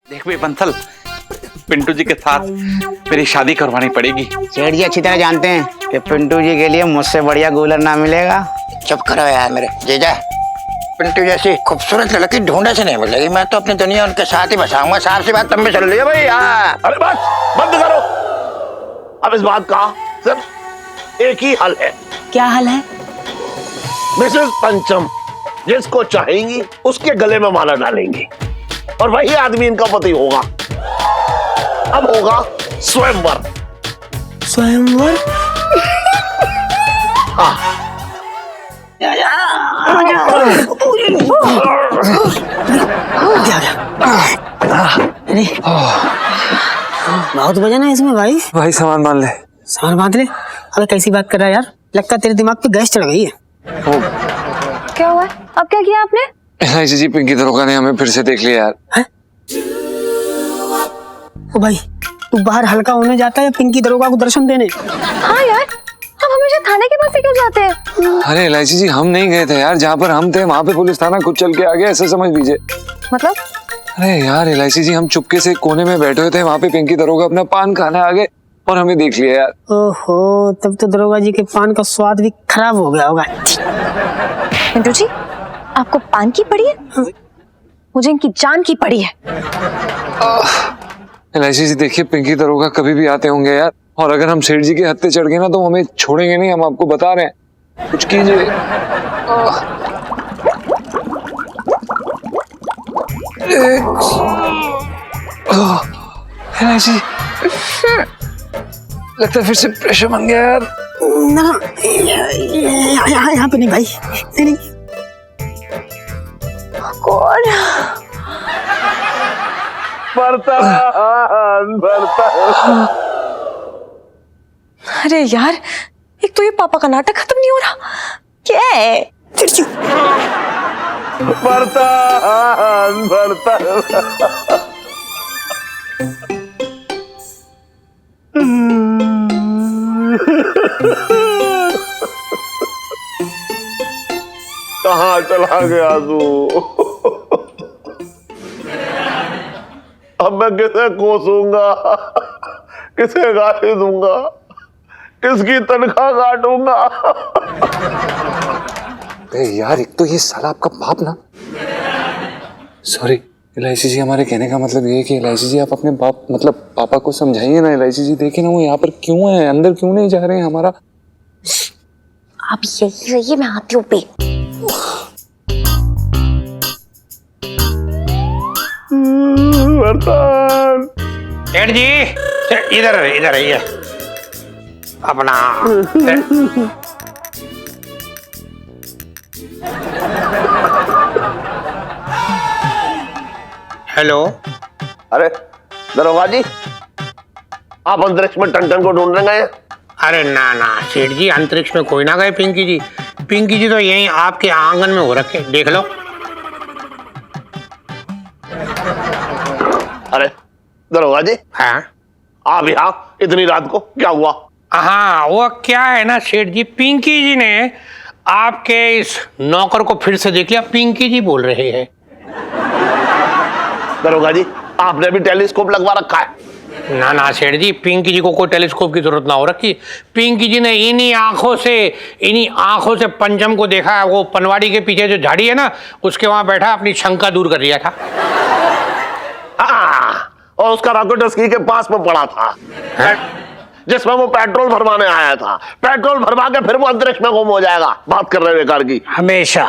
देख भाई बंसल, पिंटू जी के साथ मेरी शादी करवानी पड़ेगी। सेठ जी अच्छी तरह जानते हैं कि पिंटू जी के लिए मुझसे बढ़िया गूलर ना मिलेगा। चुप करो यार मेरे जीजा, पिंटू जैसी खूबसूरत लड़की ढूंढे से नहीं मिलेगी। मैं तो अपनी दुनिया उनके साथ ही बसाऊंगा। साफ सी बात तुम भी चल रही है भाई। अरे बस बंद करो। अब इस बात का सिर्फ एक ही हल है। क्या हाल है? मिसेस पंचम जिसको चाहेंगी उसके गले में माला डालेंगी और वही आदमी इनका पति होगा। अब होगा स्वयंवर। स्वयंवर? हाँ। अरे बहुत वजन है इसमें भाई। भाई सामान मान ले। सामान बांध ले। अबे कैसी बात कर रहा है यार, लगता है तेरे दिमाग पे गैस चढ़ गई है। क्या हुआ? अब क्या किया आपने? एलआईसी जी पिंकी दरोगा ने हमें फिर से देख लिया यार। है? ओ भाई तू बाहर हल्का होने जाता है या पिंकी दरोगा को दर्शन देने? हाँ यार, हम हमेशा थाने के पास से क्यों जाते हैं? अरे एलआईसी जी हम नहीं गए थे यार, जहाँ पर हम थे वहाँ पे पुलिस थाना खुद चल के आ गया, ऐसा समझ लीजिए। मतलब? अरे यार एलआईसी जी हम चुपके से कोने में बैठे हुए थे, वहाँ पे पिंकी दरोगा अपना पान खाने आ गए और हमें देख लिया यार। ओहो, तब तो दरोगा जी के पान का स्वाद भी खराब हो गया होगा। पिंटू जी, आपको पान की पड़ी है? मुझे इनकी जान की पड़ी है। एलआईसी जी देखिए पिंकी दरोगा कभी भी आते होंगे यार, और अगर हम सेठ जी के हत्थे चढ़ गए ना तो हमें छोड़ेंगे नहीं, हम आपको बता रहे हैं, कुछ कीजिए। एलआईसी लगता है फिर से प्रेशर बन गया यार। ना यहाँ पे नहीं भाई, नहीं। कौन? अरे यार, एक तो ये पापा का नाटक खत्म नहीं हो रहा। क्या है? कहाँ चला गया तू? अब मैं किसे कोसूंगा, किसे गाली दूंगा, किसकी तनख्वाह काटूंगा? यार एक तो ये साला आपका बाप ना। सॉरी एलआईसी जी, हमारे कहने का मतलब ये है कि एलआईसी जी आप अपने बाप मतलब पापा को समझाइए ना। एलआईसी जी देखिए ना वो यहाँ पर क्यों है, अंदर क्यों नहीं जा रहे हैं हमारा। आप यही रहिए, मैं आती हूँ पे। सेठ जी इधर इधर आइए अपना। हेलो। अरे दरोगा जी, आप अंतरिक्ष में टन को ढूंढने गए? अरे ना ना सेठ जी, अंतरिक्ष में कोई ना गए। पिंकी जी तो यहीं आपके आंगन में हो रखे, देख लो। अरे दरोगा जी, हाँ आप यहाँ इतनी रात को क्या हुआ? हाँ वो क्या है ना सेठ जी, पिंकी जी ने आपके इस नौकर को फिर से देख लिया। पिंकी जी बोल रहे हैं। दरोगा जी, आपने भी टेलीस्कोप लगवा रखा है? ना ना सेठ जी, पिंकी जी को कोई टेलीस्कोप की जरूरत ना हो रखी। पिंकी जी ने इन्हीं आंखों से पंचम को देखा है। वो पनवाड़ी के पीछे जो झाड़ी है ना, उसके वहां बैठा अपनी शंका दूर कर लिया था। और उसका रॉकेट उसकी के पास में पड़ा था, जिसमें वो पेट्रोल भरवाने आया था। पेट्रोल भरवा के फिर वो अंतरिक्ष में गुम हो जाएगा। बात कर रहे हैं बेकार की। हमेशा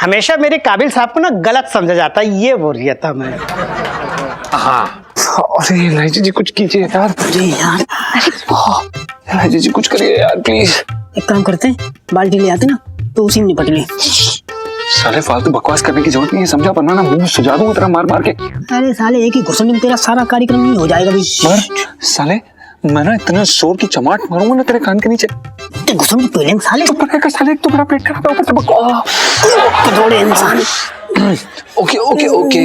हमेशा मेरे काबिल साहब को ना गलत समझा जाता है, ये बोल रहा था मैं। हाँ अरे एलआईसी जी कुछ कीजिए यार। अरे यार, एलआईसी जी कुछ करिए यार प्लीज। एक काम करते हैं, बाल्टी ले आते ना तो उसी में निपट ले। साले फालतू बकवास करने की जरूरत नहीं है, समझा, वरना ना मुंह सुझा दूंगा तेरा मार मार के। अरे साले एक ही घुसने में तेरा सारा कार्यक्रम नहीं हो जाएगा भी। साले मैं ना इतना जोर की चमाट मारूंगा ना तेरे कान के नीचे। तो घुसने पहले साले चुप रहेगा साले, एक तो बड़ा पेट खराब है, ऊपर से बकवास। थोड़े इंसान। Okay okay okay.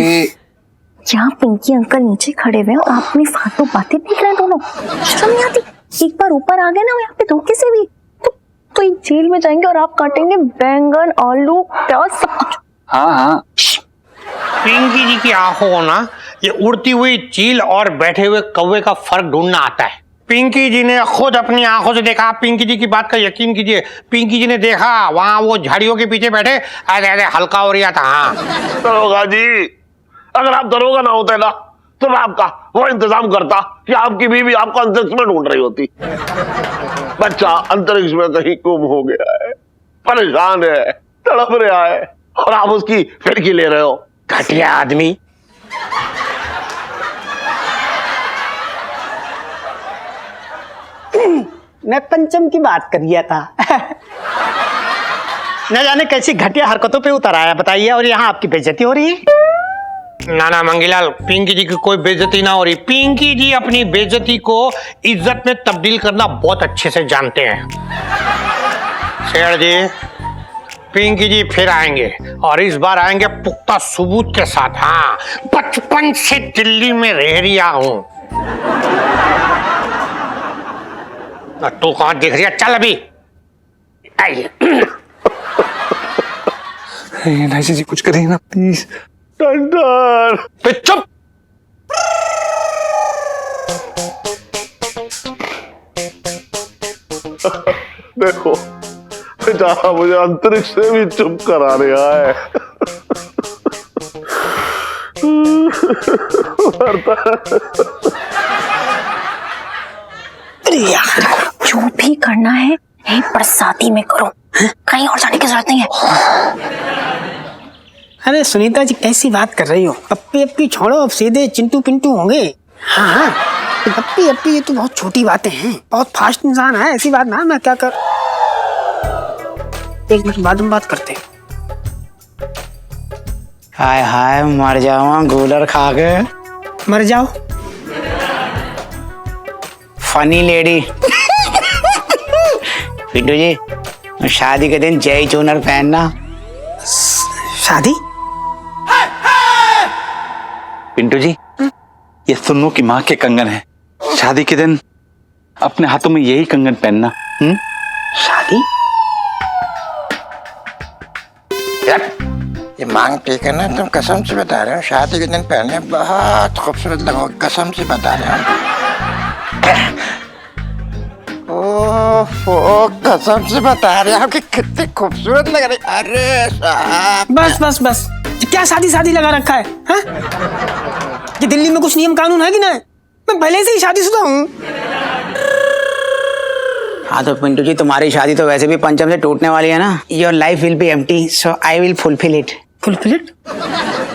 यहाँ पिंकी अंकल नीचे खड़े हुए हैं और आप अपनी फालतू बातें देख रहे हैं दोनों। शर्म नहीं आती? एक बार ऊपर आ गए ना यहाँ पे धोखे से भी तो तो ये जेल में जाएंगे और आप काटेंगे बैंगन, आलू, प्याज, सब कुछ। हाँ हाँ। पिंकी जी की आंखों को ना ये उड़ती हुई चील और बैठे हुए कौवे का फर्क ढूंढना आता है। पिंकी जी ने खुद अपनी आंखों से देखा, पिंकी जी की बात का यकीन कीजिए। पिंकी जी ने देखा वहां वो झाड़ियों के पीछे बैठे ऐसे ऐसे हल्का हो रहा था। हाँ दरोगा जी, अगर आप दरोगा ना होते ना तो मैं आपका वो इंतजाम करता कि आपकी बीवी आपको अंतरिक्ष में ढूंढ रही होती। बच्चा अंतरिक्ष में कहीं गुम हो गया है, परेशान है, तड़प रहा है, और आप उसकी फिरकी ले रहे हो। घटिया आदमी। मैं पंचम की बात कर रहा था। न जाने कैसी घटिया हरकतों पे उतर आया बताइए, और यहाँ आपकी बेइज्जती हो रही है। नाना मंगीलाल, पिंकी जी की कोई बेइज्जती ना हो रही। पिंकी जी अपनी बेइज्जती को इज्जत में तब्दील करना बहुत अच्छे से जानते हैं। शेर जी, पिंकी जी फिर आएंगे, और इस बार आएंगे पुख्ता सबूत के साथ। हाँ, बचपन से दिल्ली में रह रिया हूं। तू कहाँ देख रही है? चल अभी आइए। एलआईसी जी कुछ करिए ना प्लीज। टंडन, चुप। देखो बेचारा मुझे अंतरिक्ष से भी चुप करा रहा है। जो भी करना है यही प्रसादी में करो, कहीं और जाने की जरूरत नहीं है। अरे सुनीता जी कैसी बात कर रही हो? पप्पी अप्पी छोड़ो, अब सीधे चिंटू पिंटू होंगे। हाँ हाँ, पप्पी अप्पी ये तो बहुत छोटी बातें हैं, बहुत फास्ट इंसान है, ऐसी बात ना। मैं क्या कर, एक मिनट बाद में बात करते हैं। हाय हाय, मर जाऊंगा गूलर खा के। मर जाओ। Funny lady. पिंटू जी, शादी के दिन जय चूनर पहनना। शादी? पिंटू जी, ये सुन्नू की माँ के कंगन है। शादी के दिन अपने हाथों में यही कंगन पहनना। शादी? ये मांग ठीक है ना? तुम कसम से बता रहे हो शादी के दिन पहनने बहुत खूबसूरत लगोगे, कसम से बता रहे हो। ओह, कसम से बता रहे हो कि कितनी खूबसूरत लग रही। अरे साहब, बस बस बस, क्या शादी शादी लगा रखा है? हाँ? ये दिल्ली में कुछ नियम कानून है कि नहीं? मैं पहले से ही शादीशुदा हूँ। हाँ तो पिंटू जी, तुम्हारी शादी तो वैसे भी पंचम से टूटने वाली है ना। Your life will be empty, so I will fulfil it. Fulfil it?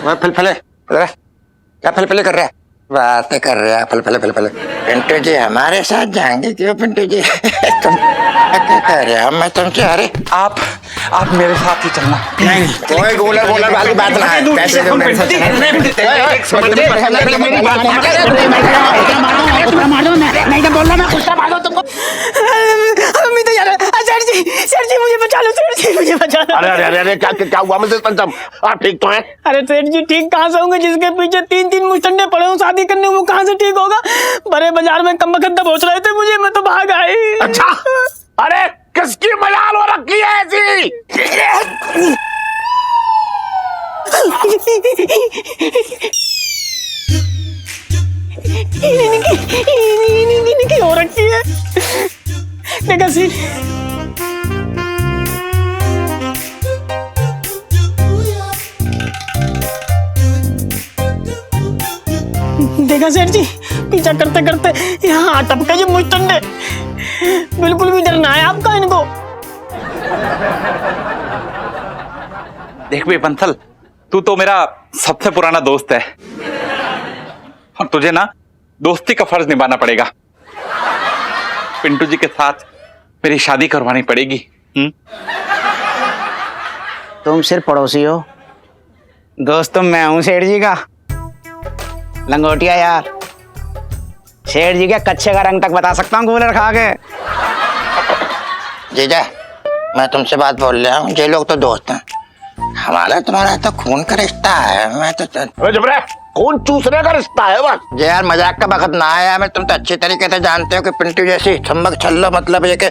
मैं फलफले क्या फलफले कर रहा है? बातें कर रहे हैं फलफले फलफले। पिंटू जी हमारे साथ जाएंगे क्यों पिंटू जी? तुम क्या कह रहे हो? मैं तुमसे, अरे आप मेरे साथ ही चलना। नहीं, कोई गोलर गोलर वाली बात ना है। कैसे तुम मेरे साथ चलना? सर जी मुझे बचा लो, सर जी मुझे बचा लो। अरे अरे अरे क्या हुआ मिसेस पंचम? आप ठीक तो हैं? अरे सेठ जी ठीक कहाँ से होंगे? जिसके पीछे 3-3 मुस्टंडे पड़े हो शादी करने, वो कहाँ से ठीक होगा? बड़े बाजार में कम बखत पहुंच रहे थे मुझे, मैं तो भाग आई। अच्छा, अरे किसकी मजाल हो रखी है ऐसी? इनकी हो रखी है। देखा सी, देखा सेठ जी, पीछा करते करते यहाँ अटक गए मुस्टंडे। बिल्कुल भी डर ना है आपका इनको। देख बे बंसल, तू तो मेरा सबसे पुराना दोस्त है, और तुझे ना दोस्ती का फर्ज निभाना पड़ेगा। पिंटू जी के साथ मेरी शादी करवानी पड़ेगी। तुम सिर्फ पड़ोसी हो, दोस्त तो मैं हूँ सेठ जी का। लंगोटिया यार, सेठ जी के कच्चे का रंग तक बता सकता हूँ कूलर खा के। जीजा, मैं तुमसे बात बोल रहा हूँ। ये लोग तो दोस्त हैं, हमारा तुम्हारा तो खून का रिश्ता है। मैं तो चुप रहे। खून चूसने का रिश्ता है बस। जे यार मजाक का वक्त ना आया मैं, तुम तो अच्छी तरीके से जानते हो कि पिंटू जैसी छम्मक छल्लो मतलब ये कि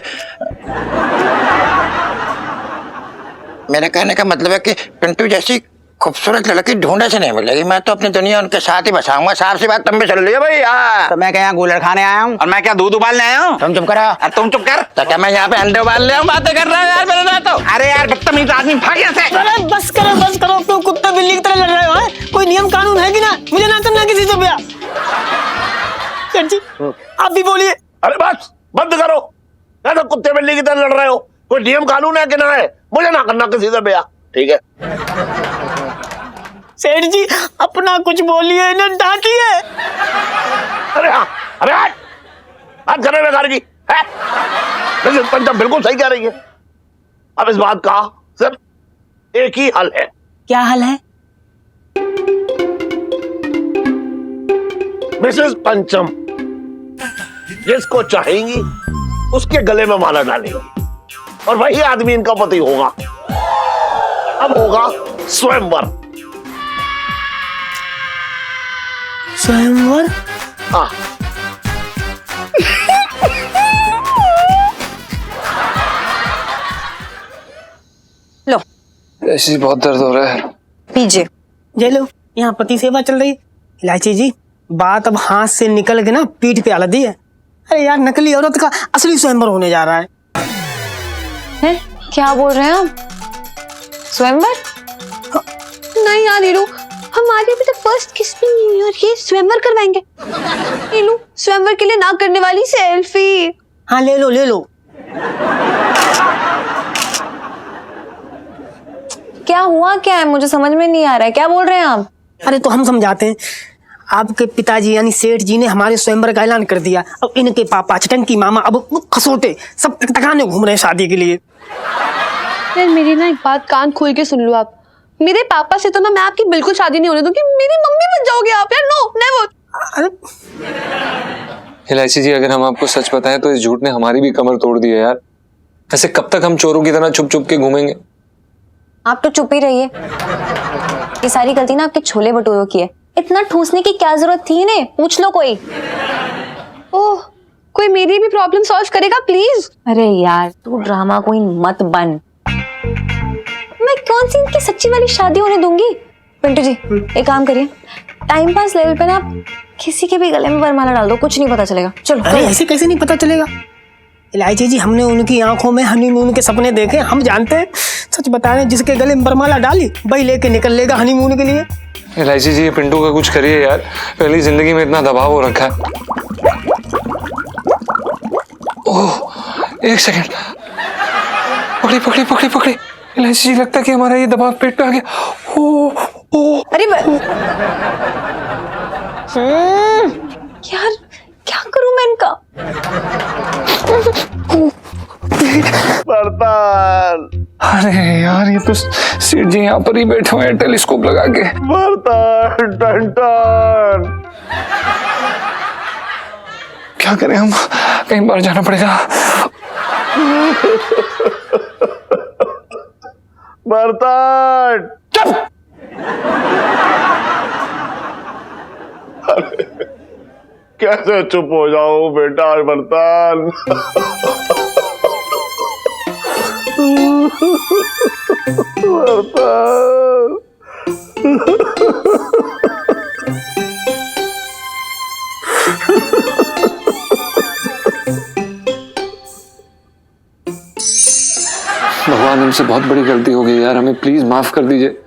मेरे कहने का मतलब है कि पिंटू जैसी खूबसूरत लड़की ढूंढे से नहीं मिलेगी। मैं तो अपनी दुनिया उनके साथ ही बसाऊंगा। साफ सी बात तुम भी सुन लियो भाई। तो मैं क्या यहाँ गूलर खाने आया हूँ? और मैं क्या दूध उबालने आया हूँ? तुम चुप करो। अरे तुम चुप कर। तो क्या मैं यहाँ पे अंडे उबाल ले आऊं? बातें कर रहा हूँ यार मेरे साथ तो। अरे यार बदतमीज आदमी, भाग यहाँ से। अरे बस करो, क्यों कुत्ते बिल्ली की तरह लड़ रहे हो? कोई नियम कानून है कि ना? मुझे ना करना किसी से ब्याह। सेठ जी आप भी बोलिए। अरे बस बंद करो, या तो कुत्ते बिल्ली की तरह लड़ रहे हो। कोई नियम कानून है कि ना है? मुझे ना करना किसी से ब्याह, ठीक है? सेठ जी अपना कुछ बोलिए, इन्हें डांटिए। अरे हाँ, अरे बात करने बेकार की है। लेकिन पंचम बिल्कुल सही कह रही है। अब इस बात का सिर्फ एक ही हल है। क्या हाल है? मिसेस पंचम जिसको चाहेंगी उसके गले में माला डालेंगी और वही आदमी इनका पति होगा। अब होगा स्वयंवर। स्वयंवर? हाँ, लो ऐसी बहुत दर्द हो रहा है। पीजिए। ये लो, यहाँ पति सेवा चल रही। इलायची जी बात अब हाथ से निकल के ना पीठ पे आ लदी है। अरे यार नकली औरत का असली स्वयंवर होने जा रहा है। हैं? क्या बोल रहे हैं आप? स्वयंवर? नहीं यार नीलू, हमारी अभी तक फर्स्ट किस भी नहीं हुई और ये स्वयंवर करवाएंगे? नीलू स्वयंवर के लिए ना करने वाली सेल्फी। हाँ ले लो। क्या हुआ क्या है? मुझे समझ में नहीं आ रहा है, क्या बोल रहे हैं आप? अरे तो हम समझाते हैं। आपके पिताजी यानी सेठ जी ने हमारे स्वयंवर का ऐलान कर दिया। अब इनके पापा चटंकी मामा अब खसोटे सब टकटकाने घूम रहे हैं शादी के लिए। यार मेरी ना एक बात कान खोल के सुन लो आप। मेरे पापा से तो ना मैं आपकी बिल्कुल शादी नहीं होने दूंगी। मेरी मम्मी बन जाओगे आप यार। No never. अरे इलायची जी अगर हम आपको सच बताएं तो इस झूठ ने हमारी भी कमर तोड़ दी है यार। ऐसे कब तक हम चोरों की तरह छुप छुप के घूमेंगे? आप तो चुप ही रहिए। ये सारी गलती ना आपके छोले भटूरों की है। इतना ठूसने की क्या जरूरत थी इन्हें? पूछ लो कोई। ओह कोई मेरी भी प्रॉब्लम सॉल्व करेगा प्लीज। अरे यार तू ड्रामा क्वीन मत बन। मैं कौन सी इनकी सच्ची वाली शादी होने दूंगी? पिंटू जी एक काम करिए, टाइम पास लेवल पे ना किसी के भी गले में वरमाला डाल दो, कुछ नहीं पता चलेगा। चलो। अरे ऐसे कैसे नहीं पता चलेगा? इलायची जी हमने उनकी आंखों में हनीमून के सपने देखे। हम जानते हैं, सच बता रहे हैं, जिसके गले में वरमाला डाली वही लेके निकल लेगा हनीमून के लिए। इलायची जी ये पिंटू का कुछ करिए यार, पहली जिंदगी में इतना दबाव हो रखा है। ओह एक सेकंड, पकड़ी। इलायची जी लगता है कि हमारा ये दबाव पेट पे आ गया। ओह अरे यार क्या करूं मैं इनका? बर्तन अरे यार ये तो सेठ जी यहाँ पर ही बैठे हुए हैं टेलीस्कोप लगा के। बर्तन टन टन। क्या करें हम, कहीं बाहर जाना पड़ेगा। बर्तन चुप। कैसे चुप हो जाओ बेटा बर्तन। बर्तन भगवान हमसे बहुत बड़ी गलती हो गई यार, हमें प्लीज माफ कर दीजिए।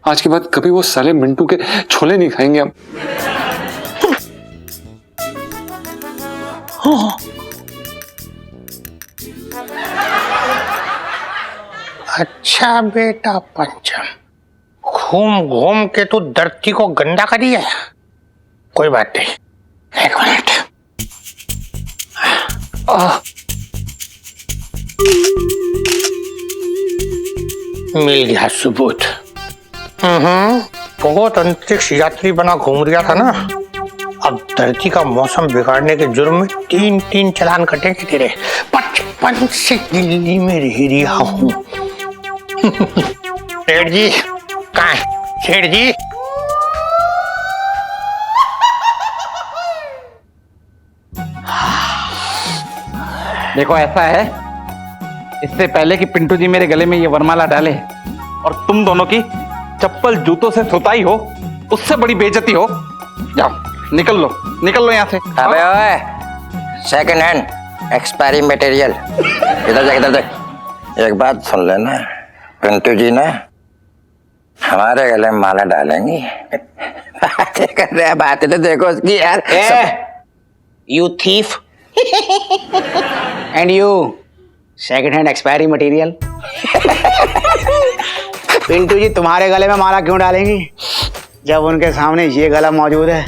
आज के बाद कभी वो साले मिंटू के छोले नहीं खाएंगे हम। अच्छा बेटा पंचम, घूम घूम के तू धरती को गंदा कर दिया। कोई बात नहीं, एक मिनट। मिल गया सबूत। बहुत अंतरिक्ष यात्री बना घूम रहा था ना, अब धरती का मौसम बिगाड़ने के जुर्म में 3 चालान कटेंगे तेरे। 55 से दिल्ली में रह रहा हूँ। सेठ जी कहाँ है? सेठ जी देखो ऐसा है, इससे पहले कि पिंटू जी मेरे गले में ये वरमाला डाले और तुम दोनों की चप्पल जूतों से सुताई हो, उससे बड़ी बेइज्जती हो, जाओ निकल लो यहाँ से। अबे ओए, सेकंड हैंड एक्सपायरी मटेरियल, इधर देख। एक बात सुन लेना, पिंटू जी ना हमारे गले में माला डालेंगी। बातें कर रहे हैं, बातें तो देखो उसकी यार। You thief and you second hand expiry material. Pintu ji तुम्हारे गले में माला क्यों डालेंगी जब उनके सामने ये गला मौजूद है,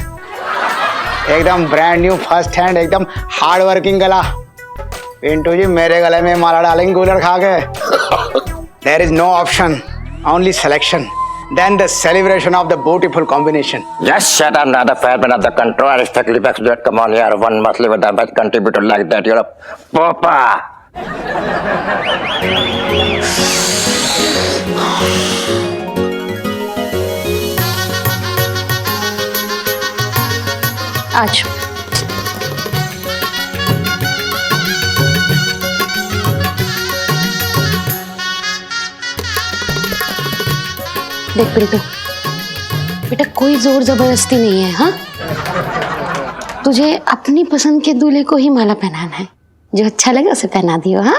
एकदम ब्रांड न्यू फर्स्ट हैंड, एकदम हार्ड वर्किंग गला। पिंटू जी मेरे गले में माला डालेंगे कूलर खा के। There is no option, only selection, then the celebration of the beautiful combination. Just shut up, not a fan, but not the control. I strictly back to that. Come on here, one must live with that best contributor like that. You're a papa. आज देख पिंटू, बेटा कोई जोर जबरदस्ती नहीं है। हाँ, तुझे अपनी पसंद के दूल्हे को ही माला पहनाना है, जो अच्छा लगे उसे पहना दियो। हाँ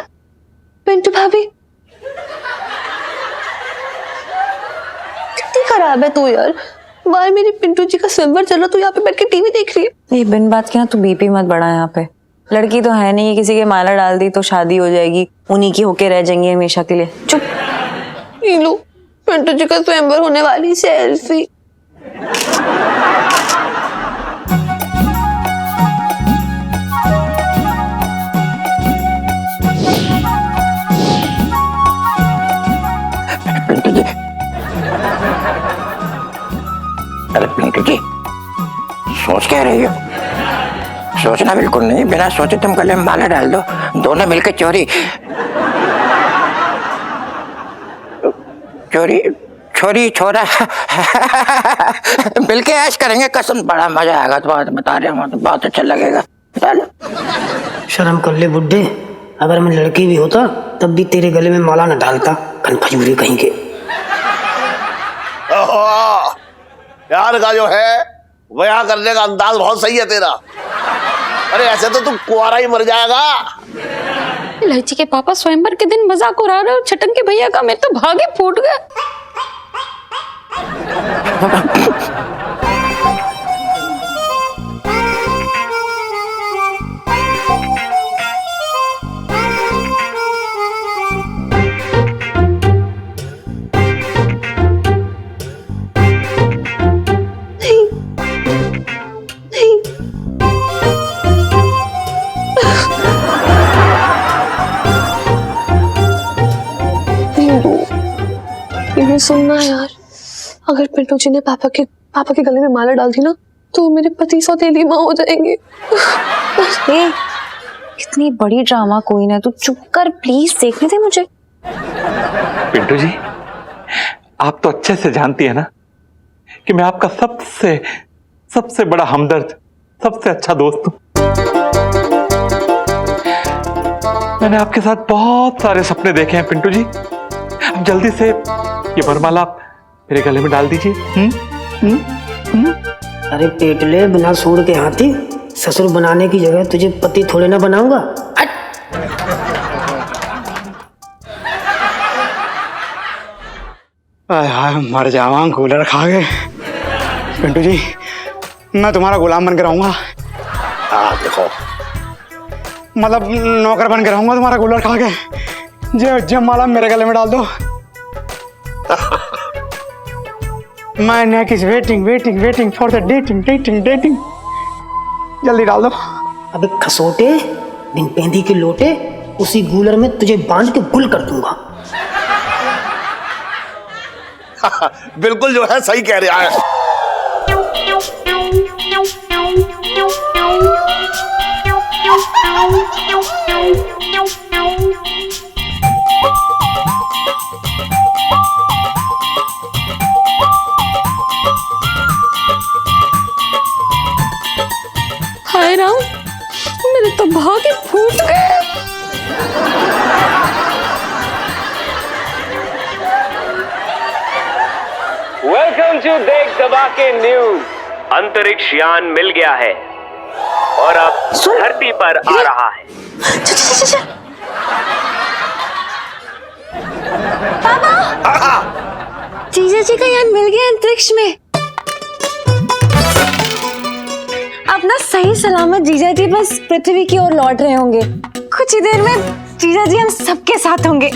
पिंटू भाभी, कितनी खराब है तू यार। बाहर मेरी पिंटू जी का स्वयंवर चल रहा, तू यहाँ पे बैठ के टीवी देख रही है। ये बिन बात की ना तू बीपी मत बढ़ा। यहाँ पे लड़की तो है नहीं, किसी के माला डाल दी तो शादी हो जाएगी, उन्हीं की होके रह जाएंगी हमेशा के लिए। चुप। लो पिंटू जी का स्वयंवर होने वाली सेल्फी। पिंटू जी, अरे पिंटू जी, सोच क्या रही हो? सोचना बिल्कुल नहीं, बिना सोचे तुम गले में माला डाल दो, दोनों मिलकर चोरी छोरी छोरा मिलके ऐश करेंगे, कसम बड़ा मजा आएगा। तो बता रहे हो, तो बहुत अच्छा लगेगा। शर्म कर ले बुड्ढे, अगर मैं लड़की भी होता तब भी तेरे गले में माला न डालता, कन्फजूरी कहीं के। प्यार का जो है बयां करने का अंदाज बहुत सही है तेरा। अरे ऐसे तो तू कुंवारा ही मर जाएगा। लड़की के पापा स्वयंवर के दिन मजाक उड़ा रहे और छटन के भैया का मेरे तो भागे फूट गया। सुनना यार, अगर पिंटू जी ने पापा के गले में माला डाल दी ना तो मेरे पति सौतेली माँ हो जाएंगे। इतनी बड़ी ड्रामा क्वीन है, तू चुप कर प्लीज, देखने दे मुझे। पिंटू जी, आप तो अच्छे से जानती है ना कि मैं आपका सबसे बड़ा हमदर्द, सबसे अच्छा दोस्त हूं। मैंने आपके साथ बहुत सारे सपने देखे हैं पिंटू जी। अब जल्दी से ये वरमाला मेरे गले में डाल दीजिए। अरे पेटले, बिना सूंड के हाथी, ससुर बनाने की जगह तुझे पति थोड़े ना बनाऊंगा। हाय मर जावा, कूलर खा गए। पिंटू जी मैं तुम्हारा गुलाम बन के रहूंगा। देखो, मतलब नौकर बन के रहूंगा तुम्हारा, कूलर खा के। जब माला मेरे गले में डाल दो। My neck is waiting for the dating। जल्दी डाल दो। अबे खसोटे, बिन पेंदी के लोटे, उसी गूलर में तुझे बांध के गुल कर दूंगा। बिल्कुल जो है सही कह रहा है। हाय राम, मेरे तो भागे फूट गए। वेलकम टू देख दबा के न्यूज। अंतरिक्ष यान मिल गया है और अब धरती पर आ रहा है। पापा, जीजा जी का यान मिल गया अंतरिक्ष में। अब ना सही सलामत जीजा जी बस पृथ्वी की ओर लौट रहे होंगे। कुछ ही देर में जीजा जी हम सबके साथ होंगे।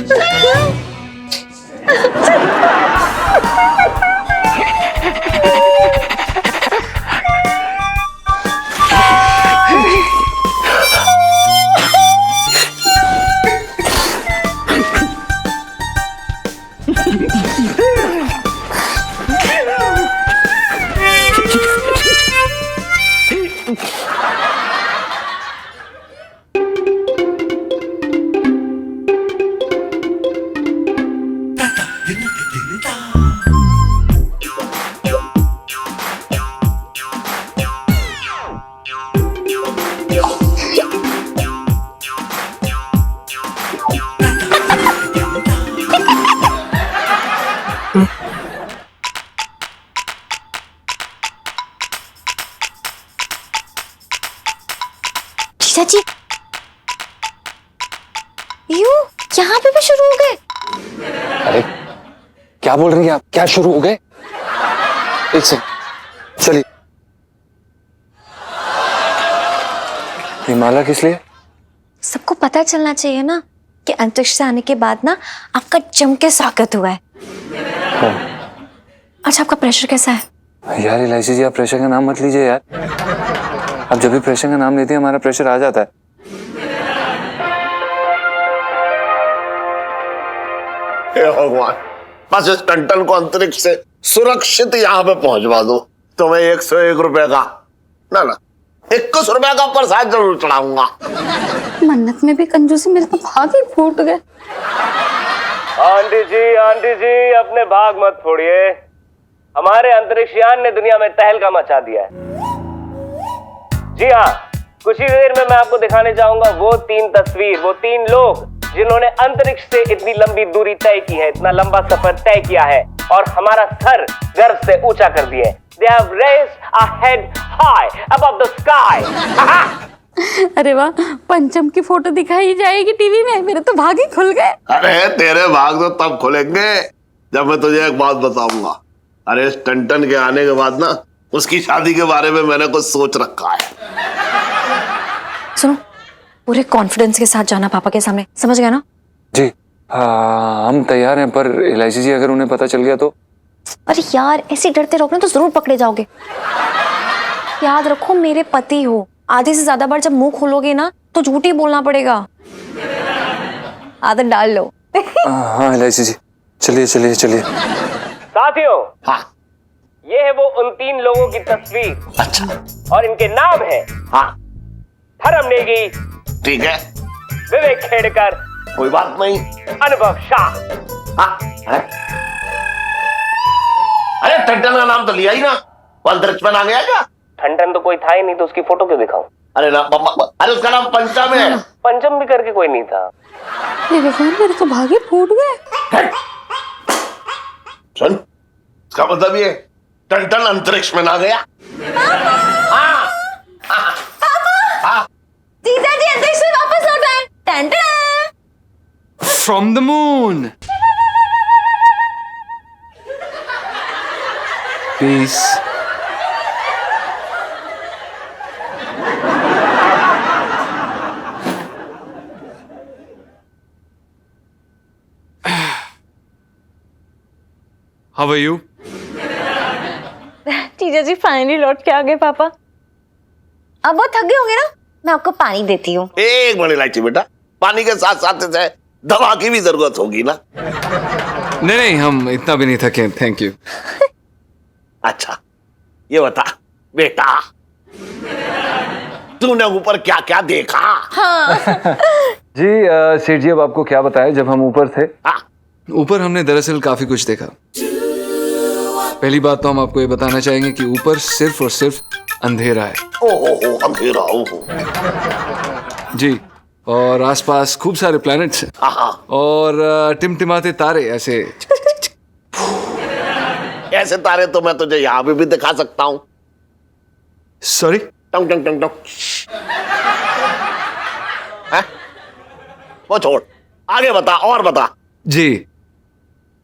जीजा जी यहाँ पे भी शुरू हो गए। अरे क्या बोल रही हैं आप? क्या शुरू हो गए? एक सेकंड, चलिए। ये माला किस लिए? सबको पता चलना चाहिए ना कि अंतरिक्ष से आने के बाद ना आपका जम के स्वागत हुआ है। अच्छा, आपका प्रेशर कैसा है? यार एलआईसी जी, आप प्रेशर का नाम मत लीजिए यार। अब जब भी प्रेशर का नाम लेते हैं हमारा प्रेशर आ जाता है। हे भगवान, बस इस टंटन को अंतरिक्ष से सुरक्षित यहाँ पे पहुंचवा दो तो मैं 101 रुपए का ना 21 रुपए का प्रसाद जरूर चढ़ाऊंगा। मन्नत में भी कंजूसी, मेरे तो भाग ही फूट गए। आंटी जी अपने भाग मत फोड़िए। हमारे अंतरिक्ष यान ने दुनिया में तहलका मचा दिया है। जी हाँ, कुछ ही देर में मैं आपको दिखाने जाऊंगा वो 3 तस्वीर, वो 3 लोग जिन्होंने अंतरिक्ष से इतनी लंबी दूरी तय की है, इतना लंबा सफर तय किया है और हमारा सर गर्व से ऊंचा कर दिए। They have raised our head high above the sky. अरे वाह, पंचम की फोटो दिखाई जाएगी टीवी में। मेरे तो भाग ही खुल गए। अरे तेरे भाग तो तब खुलेंगे जब मैं तुझे एक बात बताऊंगा। अरे इस टंटन के आने के बाद ना उसकी शादी के बारे में मैंने कुछ सोच रखा है। सुनो, पूरे कॉन्फिडेंस के साथ जाना पापा के सामने, समझ गया ना? जी हाँ, हम तैयार हैं, पर एलआईसी जी अगर उन्हें पता चल गया तो? अरे यार, ऐसे डरते रहोगे ना तो जरूर पकड़े जाओगे। याद रखो, मेरे पति हो। आधे से ज्यादा बार जब मुंह खोलोगे ना तो झूठ ही बोलना पड़ेगा। आदत डाल लो। हाँ एलआईसी जी, चलिए चलिए चलिए। साथियों, हाँ, ये है वो उन 3 लोगों की तस्वीर। अच्छा, और इनके नाम है हाँ धर्म नेगी, ठीक है, विवेक खेड़कर, कोई बात नहीं। अनुभव शाह। हाँ, अरे टंटन का नाम तो लिया ही ना, वो अंतरिक्ष में आ गया क्या? ठंडन तो कोई था ही नहीं, तो उसकी फोटो क्यों दिखाऊं? अरे ना, अरे उसका नाम पंचम है। पंचम भी करके कोई नहीं था। ये भगवान, मेरे तो भागे फूट गए। सुन, इसका मतलब ये टंटन अंतरिक्ष में ना गया। जीजा जी अंतरिक्ष से वापस लौट आए। टन-टन। From the moon. Peace. How are you? जीजा जी फाइनली लौट के आ गए पापा। अब वो थक गए होंगे ना, मैं आपको पानी देती हूँ। एक बड़ी इलायची बेटा, पानी के साथ साथ इसे दवा की भी जरूरत होगी ना। नहीं नहीं, हम इतना भी नहीं थके, थैंक यू। अच्छा, ये बता बेटा, तूने ऊपर क्या क्या देखा? हाँ। जी सेठ जी, अब आपको क्या बताएं, जब हम ऊपर थे। ऊपर हमने दरअसल काफी कुछ देखा। पहली बात तो हम आपको ये बताना चाहेंगे कि ऊपर सिर्फ और सिर्फ अंधेरा है। ओहो, अंधेरा। ओहो जी, और आसपास खूब सारे प्लैनेट्स हैं और टिमटिमाते तारे ऐसे ऐसे तारे तो मैं तुझे यहाँ पे भी दिखा सकता हूँ। सॉरी। टंग टंग टंग टंग। हैं? वो छोड़, आगे बता और बता। जी,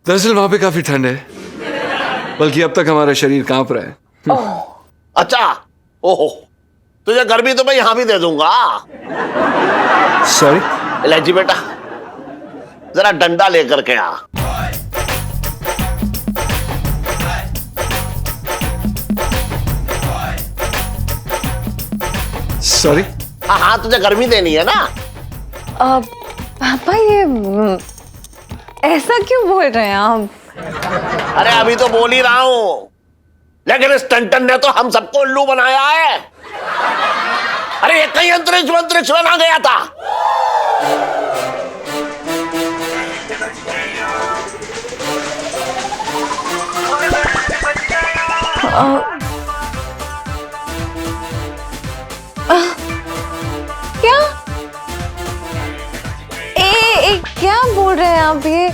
दरअसल वहां पे काफी ठंड है, बल्कि अब तक हमारा शरीर कांप रहा है। अच्छा, ओहो, तुझे गर्मी तो मैं यहां भी दे दूंगा। सॉरी। इलायची बेटा, जरा डंडा लेकर के आ। सॉरी। हाँ हाँ, तुझे गर्मी देनी है ना। पापा ये ऐसा क्यों बोल रहे हैं आप? अरे अभी तो बोल ही रहा हूं, लेकिन इस टंटन ने तो हम सबको उल्लू बनाया है। अरे ये कहीं अंतरिक्ष में ना गया था। क्या? क्या बोल रहे हैं आप ये?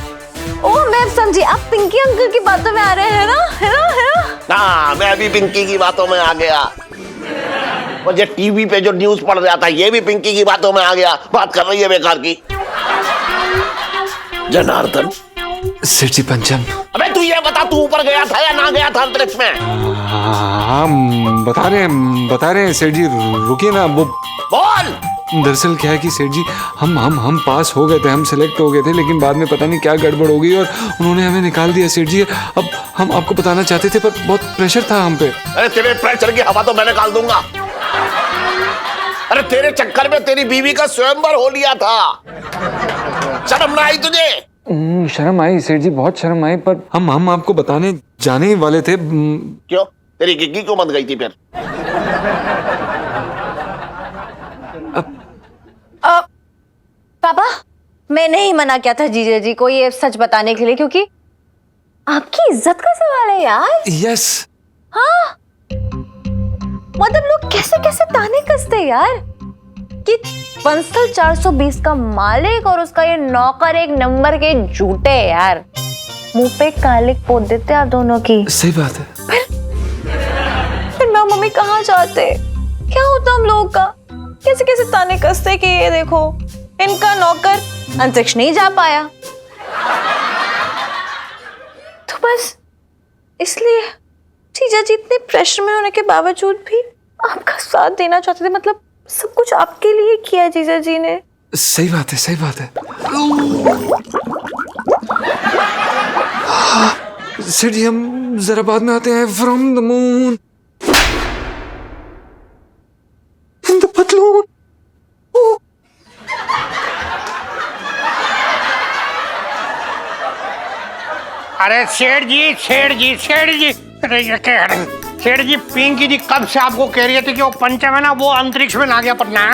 ओ मैं समझी, आप पिंकी अंकल की बातों में आ रहे हैं ना, है ना, है ना? ना, मैं भी पिंकी की बातों में आ गया। मुझे टीवी पे जो न्यूज पढ़ रहा था, ये भी पिंकी की बातों में आ गया। बात कर रही है बेकार की। जनार्दन। सेठ जी पंचम। अबे तू ये बता, तू ऊपर गया था या ना गया था अंतरिक्ष में? हाँ, बता रहे हैं सेठ जी, रुकिए ना। वो बोल। दरअसल क्या है कि सेठ जी, हम पास हो गए थे, हम सेलेक्ट हो गए थे, लेकिन बाद में पता नहीं क्या गड़बड़ हो गई और उन्होंने हमें निकाल दिया सेठ जी। अब हम आपको बताना चाहते थे, पर बहुत प्रेशर था हम पे। अरे तेरे प्रेशर की हवा तो मैं निकाल दूंगा। अरे तेरे चक्कर में तेरी बीवी का स्वयंवर हो लिया था। शर्म ना आई तुझे? शर्म आई सेठ जी, बहुत शर्म आई, पर हम आपको बताने जाने ही वाले थे। क्यों? तेरी गिग्गी क्यों बंद गई थी फिर? पापा, मैंने ही मना किया था जीजा जी को ये सच बताने के लिए, क्योंकि आपकी इज्जत का सवाल है यार। यस। हाँ, मतलब लोग कैसे कैसे ताने कसते यार कि बंसल 420 का मालिक और उसका ये नौकर एक नंबर के झूठे यार। मुंह पे कालिक पोत देते आप दोनों की। सही बात है। फिर मैं मम्मी कहाँ जाते? क्या होता हम लोगों का? कैसे कैसे ताने कसते कि ये देखो इनका नौकर अंतरिक्ष नहीं जा पाया। तो बस इसलिए जीजा जी इतने प्रेशर में होने के बावजूद भी आपका साथ देना चाहते थे। मतलब सब कुछ आपके लिए किया जीजा जी ने। सही बात है, सही बात है। सेठ जी, हम जरा बाद में आते हैं। From the moon in the पतलून। अरे सेठ जी, अरे ये क्या है? सेठ जी, पिंकी जी कब से आपको कह रही थी कि वो पंचम है ना, वो अंतरिक्ष में ना गया, पर ना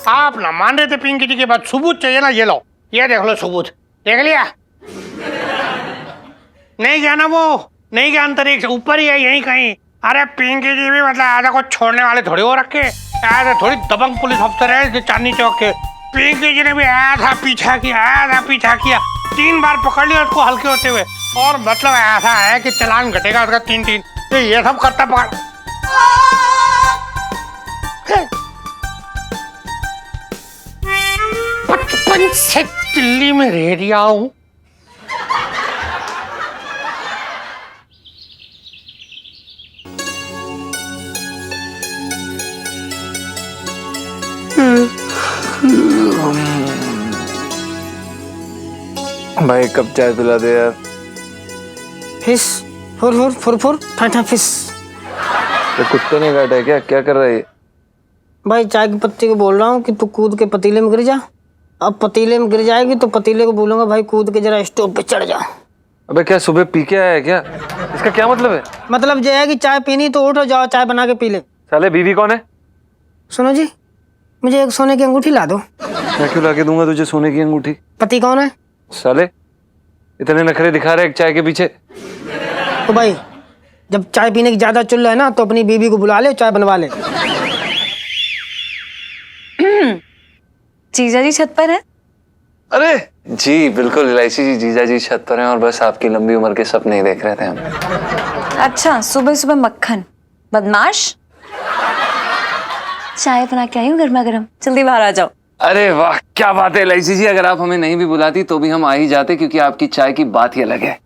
आप ना मान रहे थे पिंकी जी के बाद। सबूत चाहिए ना, ये लो, ये देख लो सबूत। देख लिया? नहीं गया ना, वो नहीं गया अंतरिक्ष, ऊपर ही है यहीं कहीं। अरे पिंकी जी भी मतलब आधा को छोड़ने वाले थोड़ी हो रखे, ऐसे थोड़ी दबंग पुलिस अफसर है चांदनी चौक के। पिंकी जी ने भी आधा पीछा किया, 3 बार पकड़ लिया उसको हल्के होते हुए। और मतलब ऐसा है कि चालान घटेगा उसका 3-3। तो ये सब करता पकड़। बचपन से दिल्ली में रह रहा हूं। भाई कब चाय पिला दे यार। फिश फुर फुर फुर फुर ठाठा फिश। तो कुत्ते ने काटा है क्या? क्या कर रहा है ये? भाई चाय की पत्ती को बोल रहा हूँ कि तू कूद के पतीले में गिर जा। अब पतीले में गिर जाएगी तो पतीले को बोलूंगा भाई कूद के जरा स्टोव पे चढ़ जा। अबे क्या सुबह पी के आया है क्या? इसका क्या मतलब है? मतलब ये है कि चाय पीनी तो उठो, जाओ चाय बना के पी ले। साले बीवी कौन है? सुनो जी, मुझे एक सोने की अंगूठी ला दो। मैं क्यों ला के दूंगा तुझे सोने की अंगूठी? पति कौन है? साले इतने नखरे दिखा रहे एक चाय के पीछे। तो भाई जब चाय पीने की ज्यादा चुल है ना तो अपनी बीवी को बुला ले, चाय बनवा ले। जीजा जी छत पर है? अरे जी बिल्कुल इलायची जी, जीजा जी छत पर हैं और बस आपकी लंबी उम्र के सपने ही देख रहे थे हम। अच्छा, सुबह सुबह मक्खन, बदमाश। चाय बना के आई हूँ गर्मा गर्म, जल्दी बाहर आ जाओ। अरे वाह क्या बात है इलायची जी, अगर आप हमें नहीं भी बुलाती तो भी हम आ ही जाते, क्योंकि आपकी चाय की बात ही अलग है।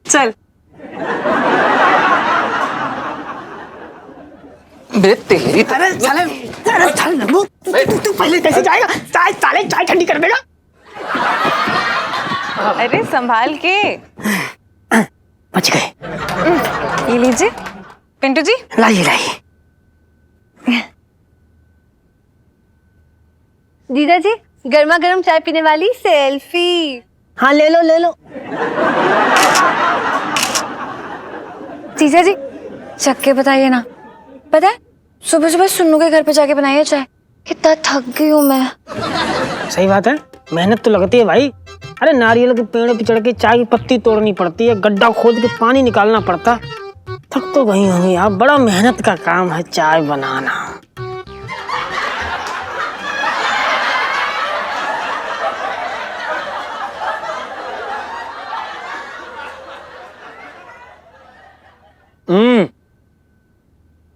चल। तेरी अरे साले नब्बू, तू पहले कैसे जाएगा? चाय ठंडी कर देगा। अरे संभाल के। बच गए। ये लीजिए पिंटू जी। लाइए। जीजा जी, गर्मा गर्म चाय पीने वाली सेल्फी। हाँ ले लो। जीजा जी चख के बताइए ना। पता है सुबह सुबह सुन्नू के घर पे जाके बनाई है चाय, कितना थक गई हूँ मैं। सही बात है, मेहनत तो लगती है भाई। अरे नारियल के पेड़ पे चढ़ के चाय की पत्ती तोड़नी पड़ती है, गड्ढा खोद के पानी निकालना पड़ता। थक तो गई होंगी आप, बड़ा मेहनत का काम है चाय बनाना।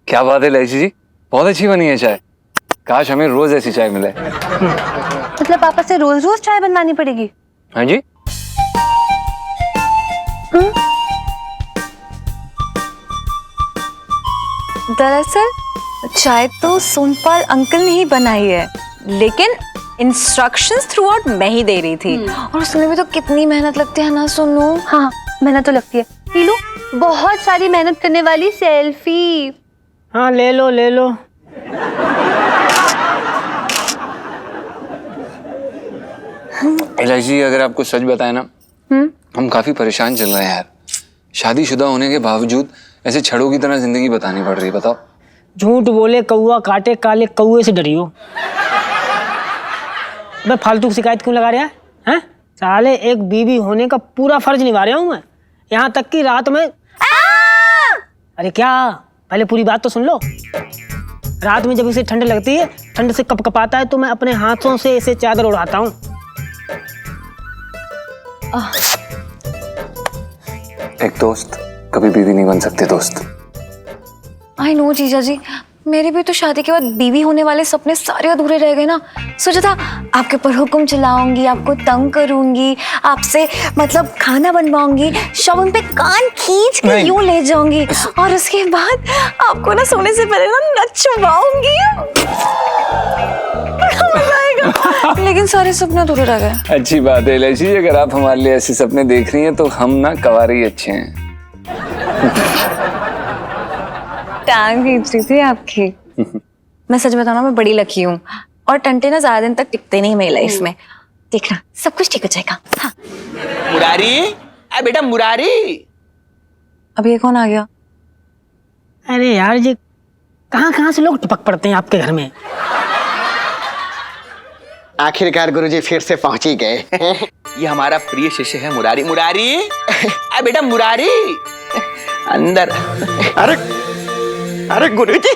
क्या बात है इलायची जी, बहुत अच्छी बनी है चाय। काश हमें रोज ऐसी चाय मिले। मतलब पापा से रोज रोज चाय बनवानी पड़ेगी? हाँ जी। दरअसल चाय तो सोनपाल अंकल ने ही बनाई है, लेकिन इंस्ट्रक्शंस थ्रू आउट मैं ही दे रही थी। और उसमें भी तो कितनी मेहनत लगती है ना सोनू। हाँ, मेहनत तो लगती है। पीलू, बहुत सारी मेहनत करने वाली सेल्फी। हाँ ले लो। इलायची जी अगर आपको सच बताए ना, हम काफी परेशान चल रहे हैं यार। शादीशुदा होने के बावजूद ऐसे छड़ों की तरह जिंदगी बतानी पड़ रही है। बताओ। झूठ बोले कौआ काटे, काले कौए से डरियो। मैं फालतू की शिकायत क्यों लगा रहा है? हैं? साले एक बीवी होने का पूरा फर्ज निभा रहा हूँ मैं। यहाँ तक कि रात में अरे क्या, पहले पूरी बात तो सुन लो। रात में जब इसे ठंड लगती है, ठंड से कपकपाता है, तो मैं अपने हाथों से इसे चादर उड़ाता हूँ। एक दोस्त कभी बीवी नहीं बन सकते दोस्त। आई नो जीजा जी, मेरे भी तो शादी के बाद बीवी होने वाले सपने सारे अधूरे रह गए ना। सोचा था आपके पर हुक्म चलाऊंगी, आपको तंग करूंगी, आपसे मतलब खाना बनवाऊंगी, शॉपिंग पे कान खींच के यूं ले जाऊंगी, और उसके बाद आपको ना सोने से पहले ना नचवाऊंगी। मजा आएगा। लेकिन सारे सपने अधूरे रह गए। अच्छी बात है इलायची जी, अगर आप हमारे लिए ऐसे सपने देख रही हैं तो हम ना कवारे ही अच्छे हैं। टांग खींच रही थी आपकी। मैं सच बताऊं ना, मैं बड़ी लकी हूँ, और टंटे ना ज्यादा दिन तक टिकते नहीं मेरी लाइफ में। देखना सब कुछ ठीक हो जाएगा। हाँ। मुरारी, अरे बेटा मुरारी। अब ये कौन आ गया? अरे यार ये कहाँ से लोग टपक पड़ते हैं आपके घर में। आखिरकार गुरुजी फिर से पहुंच ही गए। ये हमारा प्रिय शिष्य है मुरारी। मुरारी, अरे बेटा मुरारी, अंदर। अरे गुरुजी,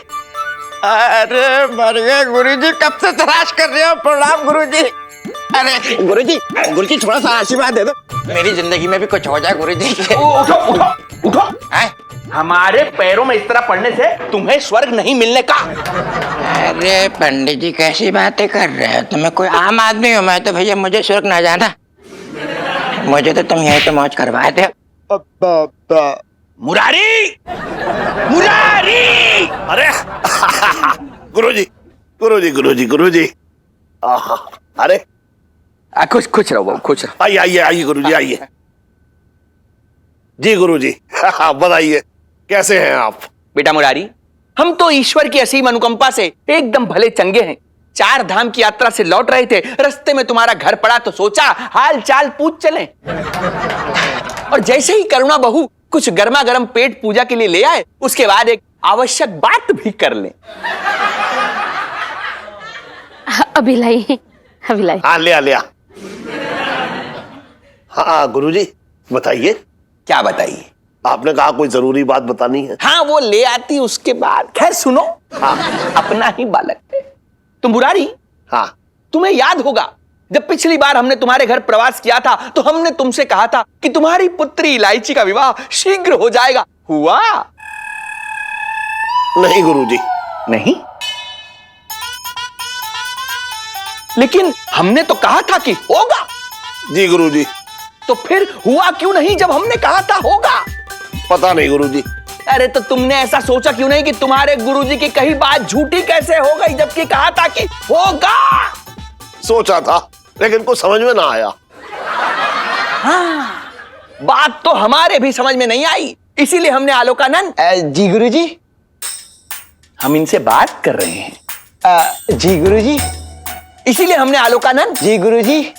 अरे मर गए गुरुजी, कब से तलाश कर रहे हो। प्रणाम गुरुजी। अरे गुरुजी थोड़ा सा आशीर्वाद दे दो, मेरी जिंदगी में भी कुछ हो जाए गुरुजी। उठो। हमारे पैरों में इस तरह पड़ने से तुम्हें स्वर्ग नहीं मिलने का। अरे पंडित जी कैसी बातें कर रहे हो, तुम्हें कोई आम आदमी हो, मैं तो भैया मुझे स्वर्ग ना जाना, मुझे तो तुम यही तो मौज करवाए थे। मुरारी, अरे गुरुजी। अरे खुश रहो बाबू, खुश रहो। आइए गुरुजी आइए। जी गुरुजी बताइए कैसे हैं आप? बेटा मुरारी, हम तो ईश्वर की असीम अनुकंपा से एकदम भले चंगे हैं। 4 धाम की यात्रा से लौट रहे थे, रास्ते में तुम्हारा घर पड़ा तो सोचा हाल चाल पूछ चलें। और जैसे ही करुणा बहू कुछ गर्मा गर्म पेट पूजा के लिए ले आए, उसके बाद एक आवश्यक बात भी कर लें। अभी लाई। हाँ ले आ। हाँ गुरुजी बताइए। क्या बताइए? आपने कहा कोई जरूरी बात बतानी है। हाँ वो ले आती उसके बाद। खैर सुनो। हाँ अपना ही बालक है। तुम मुरारी, हाँ तुम्हें याद होगा जब पिछली बार हमने तुम्हारे घर प्रवास किया था तो हमने तुमसे कहा था कि तुम्हारी पुत्री इलायची का विवाह शीघ्र हो जाएगा। हुआ? नहीं गुरुजी। नहीं? लेकिन हमने तो कहा था कि होगा। जी गुरुजी। तो फिर हुआ क्यों नहीं जब हमने कहा था होगा? पता नहीं गुरुजी। अरे तो तुमने ऐसा सोचा क्यों नहीं कि तुम्हारे गुरुजी की कही बात झूठी कैसे हो गई जबकि कहा था कि होगा? सोचा था लेकिन कुछ समझ में ना आया। हाँ, बात तो हमारे भी समझ में नहीं आई, इसीलिए हमने आलोकानंद। जी गुरुजी। हम इनसे बात कर रहे हैं। जी गुरुजी। इसीलिए हमने आलोकानंद। जी गुरुजी।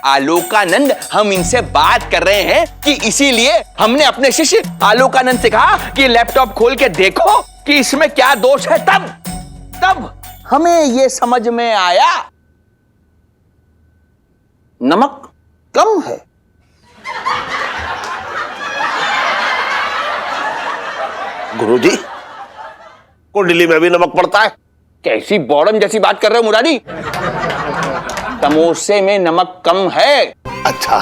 आलोकानंद, हम इनसे बात कर रहे हैं कि इसीलिए हमने अपने शिष्य आलोकानंद से कहा कि लैपटॉप खोल के देखो कि इसमें क्या दोष है। तब हमें यह समझ में आया नमक कम है। गुरुजी, कुंडली में भी नमक पड़ता है? कैसी बौड़म जैसी बात कर रहे हो मुरारी? तमोसे में नमक कम है। अच्छा।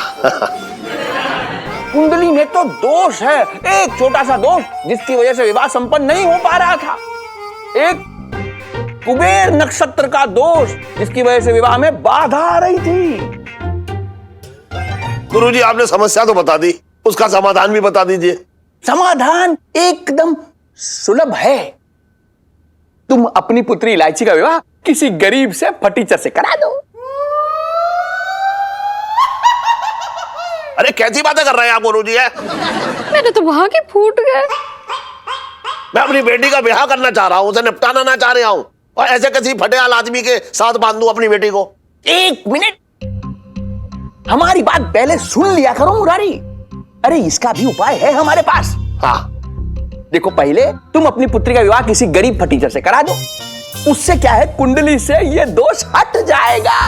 कुंडली में तो दोष है, एक छोटा सा दोष जिसकी वजह से विवाह संपन्न नहीं हो पा रहा था। एक कुबेर नक्षत्र का दोष जिसकी वजह से विवाह में बाधा आ रही थी। गुरुजी, आपने समस्या तो बता दी, उसका समाधान भी बता दीजिए। समाधान एकदम सुलभ है। तुम अपनी पुत्री इलायची का विवाह किसी गरीब से फटीचर से करा दो। अरे कैसी बातें कर रहे हैं आप गुरुजी? है मेरे तो भाग ही फूट गए। मैं अपनी बेटी का ब्याह करना चाह रहा हूं, उसे निपटाना ना चाह रहा हूं, और ऐसे किसी फटेहाल आदमी के साथ बांध दूं अपनी बेटी को। एक मिनट, हमारी बात पहले सुन लिया करो मुरारी। अरे इसका भी उपाय है हमारे पास। हाँ, देखो, पहले तुम अपनी पुत्री का विवाह किसी गरीब फटीचर से करा दो। उससे क्या है, कुंडली से ये दोष हट जाएगा।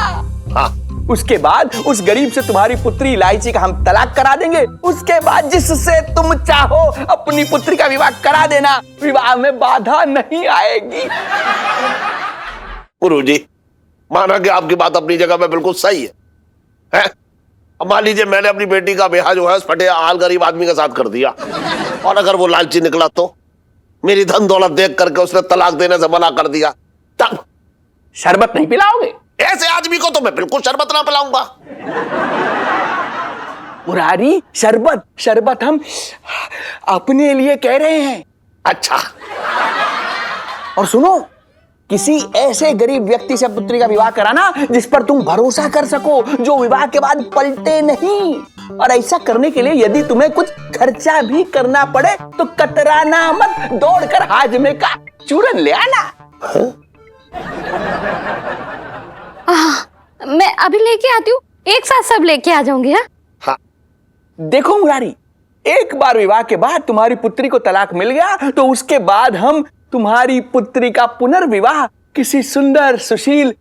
हाँ। उसके बाद उस गरीब से तुम्हारी पुत्री इलायची का हम तलाक करा देंगे। उसके बाद जिससे तुम चाहो अपनी पुत्री का विवाह करा देना, विवाह में बाधा नहीं आएगी। गुरुजी, माना कि आपकी बात अपनी जगह पे बिल्कुल सही है? अब मान लीजिए मैंने अपनी बेटी का ब्याह जो है उस फटेहाल गरीब आदमी के साथ कर दिया, और अगर वो लालची निकला तो मेरी धन दौलत देख करके उसने तलाक देने से मना कर दिया, तब शरबत नहीं पिलाओगे? ऐसे आदमी को तो मैं बिल्कुल शरबत ना पिलाऊंगा। मुरारी, शरबत हम अपने लिए कह रहे हैं। अच्छा। और सुनो, किसी ऐसे गरीब व्यक्ति से पुत्री का विवाह कराना जिस पर तुम भरोसा कर सको, जो विवाह के बाद पलटे नहीं। और ऐसा करने के लिए यदि तुम्हें कुछ खर्चा भी करना पड़े तो कतराना मत, दौड़कर हाजमे का चूरन ले आना। मैं अभी लेके आती हूँ, एक साथ सब लेके आ जाऊंगी। हाँ। देखो मुरारी, एक बार विवाह के बाद तुम्हारी पुत्री को तलाक मिल गया तो उसके बाद हम तुम्हारी पुत्री का पुनर्विवाह किसी सुंदर सुशील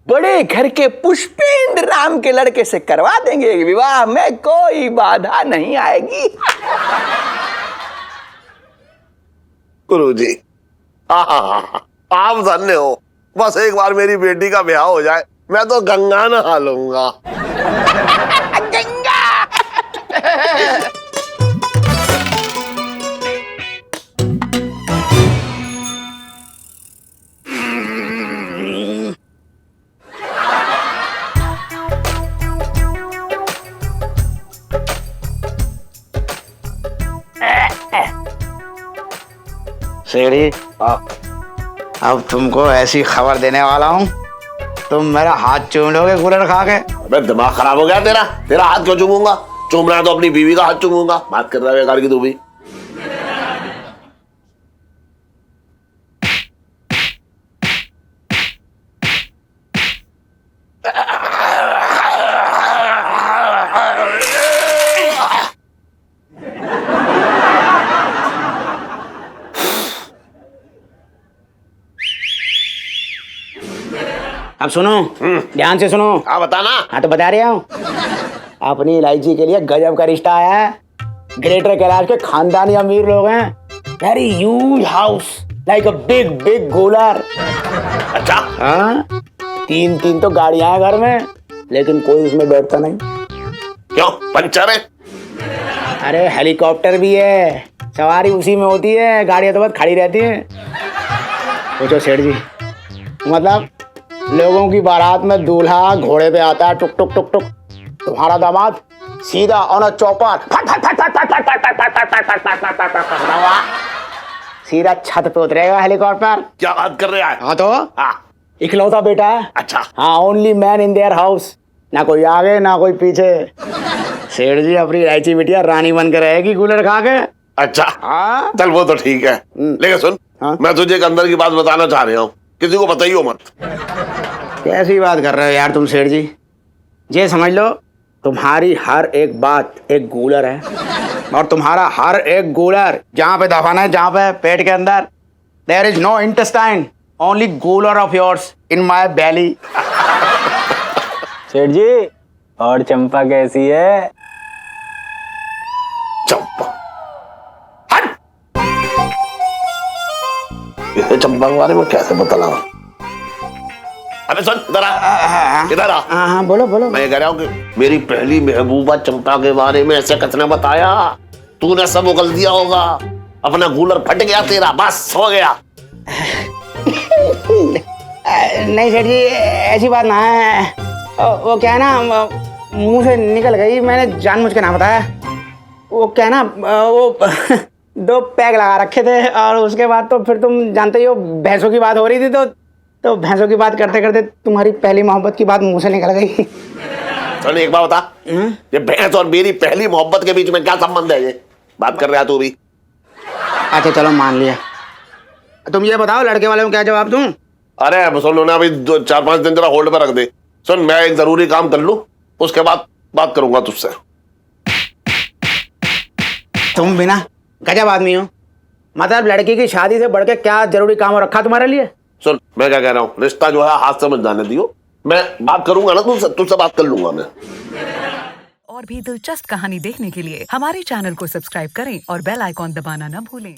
बड़े घर के पुष्पेंद्र राम के लड़के से करवा देंगे। विवाह में कोई बाधा नहीं आएगी। गुरुजी, आप धन्य हो। बस एक बार मेरी बेटी का ब्याह हो जाए, मैं तो गंगा नहा लूंगा। गंगा। शेरी, अब तुमको ऐसी खबर देने वाला हूँ, तुम मेरा हाथ चूम लोगे कूलर खा के। अबे दिमाग खराब हो गया तेरा हाथ क्यों चूमूंगा? चूमना है तो अपनी बीवी का हाथ चूमूंगा। बात कर रहा है बेकार की तू भी। अब सुनो, ध्यान से सुनो। हाँ बताना। हाँ तो बता रहा हूँ, अपनी इलायची के लिए गजब का रिश्ता आया है। ग्रेटर कैलाश के खानदानी अमीर लोग हैं, very huge house, like a big big cooler. अच्छा, हाँ, 3 तो गाड़ियां हैं घर में, लेकिन कोई उसमें बैठता नहीं। क्यों, पंचर है? अरे हेलीकॉप्टर भी है, सवारी उसी में होती है, गाड़ियां तो बस खड़ी रहती हैं। पूछो सेठ जी, मतलब लोगों की बारात में दूल्हा घोड़े पे आता है, टुक टुक टुक टुक, तुम्हारा दामाद सीधा ऑन अ चौपर सीधा छत पे उतरेगा हेलीकॉप्टर। क्या बात कर रहा है? हाँ तो हाँ, इकलौता बेटा है। अच्छा। हाँ, only man in their house, ना कोई आगे ना कोई पीछे। सेठ जी अपनी इलायची बिटिया रानी बन के रहेगी कूलर खा के। अच्छा, हाँ चल वो तो ठीक है, लेकिन सुन, हाँ? मैं तुझे एक अंदर की बात बताना चाह रहा हूँ, किसी को बताइयो मत। कैसी बात कर रहे हो यार तुम सेठ जी? ये समझ लो, तुम्हारी हर एक बात एक गूलर है, और तुम्हारा हर एक गूलर जहाँ पे दफन है, जहाँ पे पेट के अंदर, there is no intestine, only गूलर of yours in my belly. सेठ जी, और चंपा कैसी है? चंपा, हट! ये चंपा के बारे में कैसे पता लगा? अबे सुन, इधर आ, इधर आ। हाँ, बोलो बोलो। मैं कह रहा हूँ कि मेरी पहली महबूबा चंपा के बारे में ऐसे किसने बताया? तूने सब उगल दिया होगा, अपना गूलर फट गया तेरा, बस हो गया। नहीं सेठ जी, ऐसी बात ना है, वो क्या है ना, मुंह से निकल गई, मैंने जानबूझ के ना बताया। वो क्या है ना, वो 2 पैग लगा रखे थे, और उसके बाद तो फिर तुम जानते ही हो, भैंसों की बात हो रही थी, तो भैंसों की बात करते करते तुम्हारी पहली मोहब्बत की बात मुंह से निकल गई। चल एक बात बता, ये भैंस और मेरी पहली मोहब्बत के बीच में क्या संबंध है? ये बात कर रहा तू भी? अच्छा चलो मान लिया, तुम ये बताओ लड़के वाले को क्या जवाब दूं? अरे अब सुन लो ना, अभी 4-5 दिन जरा होल्ड पर रख दे। सुन, मैं एक जरूरी काम कर लूं, उसके बाद बात करूंगा तुझसे। तुम बिना गजब आदमी हो, मतलब लड़की की शादी से बढ़ के क्या जरूरी काम हो रखा तुम्हारे लिए? सुन, मैं क्या कह रहा हूँ, रिश्ता जो है हाथ से मत जाने दियो, मैं बात करूंगा ना तुझसे बात कर लूंगा मैं। और भी दिलचस्प कहानी देखने के लिए हमारे चैनल को सब्सक्राइब करें और बेल आइकॉन दबाना न भूलें।